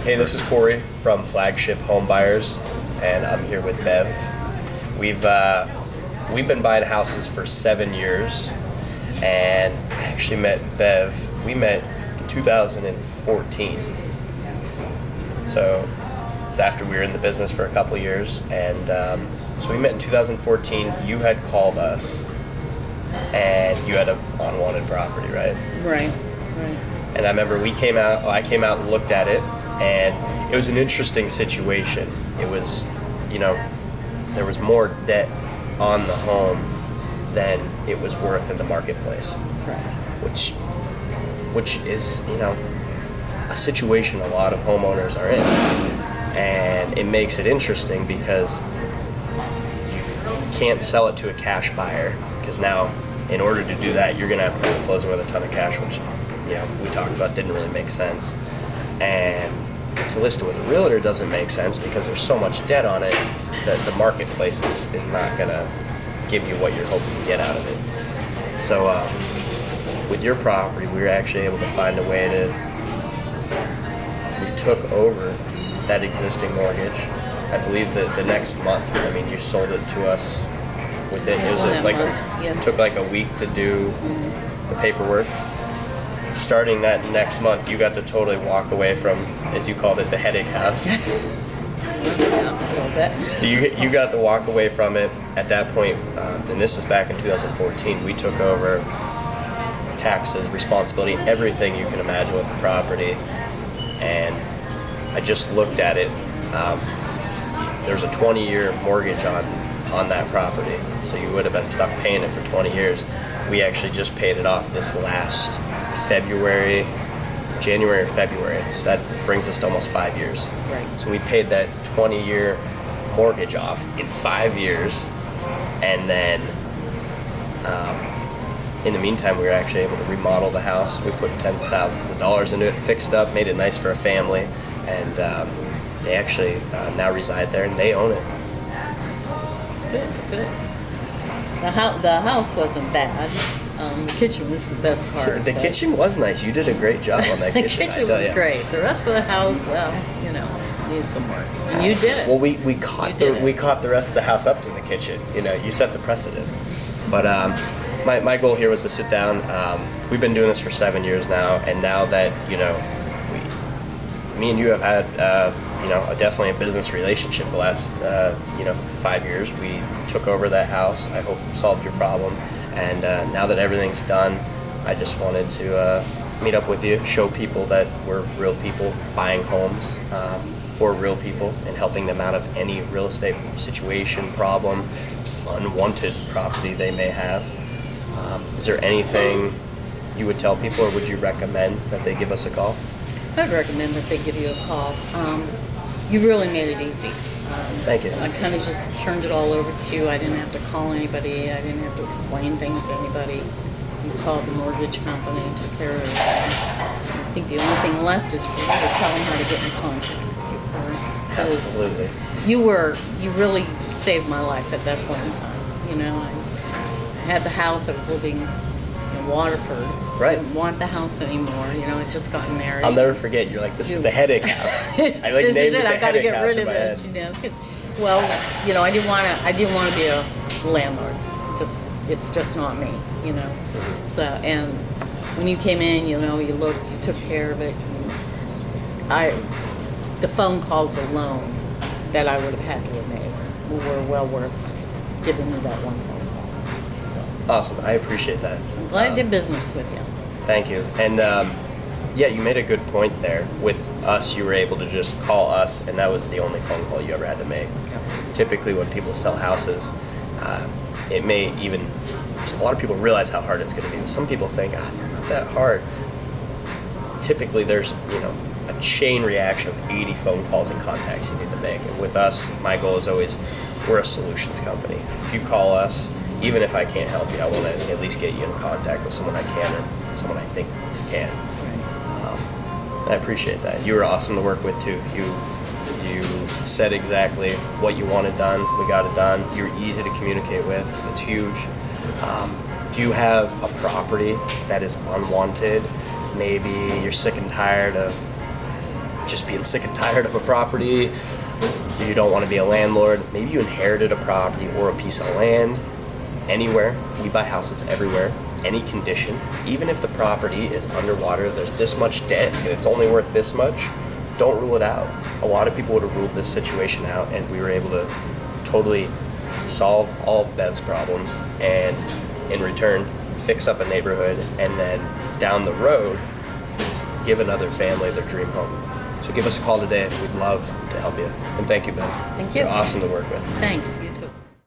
Hey, this is Corey from Flagship Home Buyers, and I'm here with Bev. We've been buying houses for 7 years, and I actually met Bev. We met in 2014. So it's after we were in the business for a couple years, and so we met in 2014. You had called us, and you had an unwanted property, right? Right. And I remember I came out and looked at it, and it was an interesting situation. It was, there was more debt on the home than it was worth in the marketplace. Right. Which is, a situation a lot of homeowners are in. And it makes it interesting because you can't sell it to a cash buyer, because now in order to do that, you're going to have to close it with a ton of cash, which we talked about didn't really make sense. And to list it with a realtor doesn't make sense because there's so much debt on it that the marketplace is not going to give you what you're hoping to get out of it. So with your property, we were actually able to find a way we took over that existing mortgage. I believe that the next month, you sold it to us within, it took like a week to do the paperwork. Starting that next month, you got to totally walk away from, as you called it, the headache house. Yeah, a little bit. So you got to walk away from it at that point, and this is back in 2014. We took over taxes, responsibility, everything you can imagine with the property, and I just looked at it. There's a 20-year mortgage on that property, so you would have been stuck paying it for 20 years. We actually just paid it off this last January or February, so that brings us to almost 5 years. Right. So we paid that 20-year mortgage off in 5 years, and then in the meantime, we were actually able to remodel the house. We put tens of thousands of dollars into it, fixed up, made it nice for a family, and they actually now reside there, and they own it. Good. The house wasn't bad. The kitchen was the best part. The kitchen was nice. You did a great job on that kitchen. The kitchen was great. The rest of the house, needs some work. And you did it. Well, we caught the rest of the house up to the kitchen. You set the precedent. But my goal here was to sit down. We've been doing this for 7 years now, and now that me and you have had definitely a business relationship the last 5 years. We took over that house. I hope solved your problem. And now that everything's done, I just wanted to meet up with you, show people that we're real people buying homes for real people and helping them out of any real estate situation, problem, unwanted property they may have. Is there anything you would tell people, or would you recommend that they give us a call? I'd recommend that they give you a call. You really made it easy. Thank you. I kind of just turned it all over to you. I didn't have to call anybody. I didn't have to explain things to anybody. You called the mortgage company and took care of it. I think the only thing left is for you to tell them how to get in contact with you. Absolutely. You really saved my life at that point in time. I had the house. I was living in Waterford. Right. I didn't want the house anymore. I'd just gotten married. I'll never forget. You're like, this is the headache house. I this named it the I gotta headache get house rid in of my this. head. I didn't want to be a landlord. It's just not me. So, and when you came in, you looked, you took care of it. The phone calls alone that I would have had to have made were well worth giving me that one phone call. So. Awesome. I appreciate that. I'm glad I did business with you. Thank you. And you made a good point there. With us, you were able to just call us, and that was the only phone call you ever had to make. Yep. Typically, when people sell houses, it may even, a lot of people realize how hard it's going to be. Some people think, it's not that hard. Typically, there's, a chain reaction of 80 phone calls and contacts you need to make. And with us, my goal is always, we're a solutions company. If you call us, even if I can't help you, I want to at least get you in contact with someone I can, or someone I think can. I appreciate that. You were awesome to work with too. You said exactly what you wanted done. We got it done. You're easy to communicate with. It's huge. Do you have a property that is unwanted? Maybe you're sick and tired of just being sick and tired of a property. You don't want to be a landlord. Maybe you inherited a property or a piece of land. Anywhere. We buy houses everywhere. Any condition. Even if the property is underwater, there's this much debt, and it's only worth this much, don't rule it out. A lot of people would have ruled this situation out, and we were able to totally solve all of Bev's problems, and in return, fix up a neighborhood, and then down the road, give another family their dream home. So give us a call today. We'd love to help you. And thank you, Bev. Thank you. You're awesome to work with. Thanks. You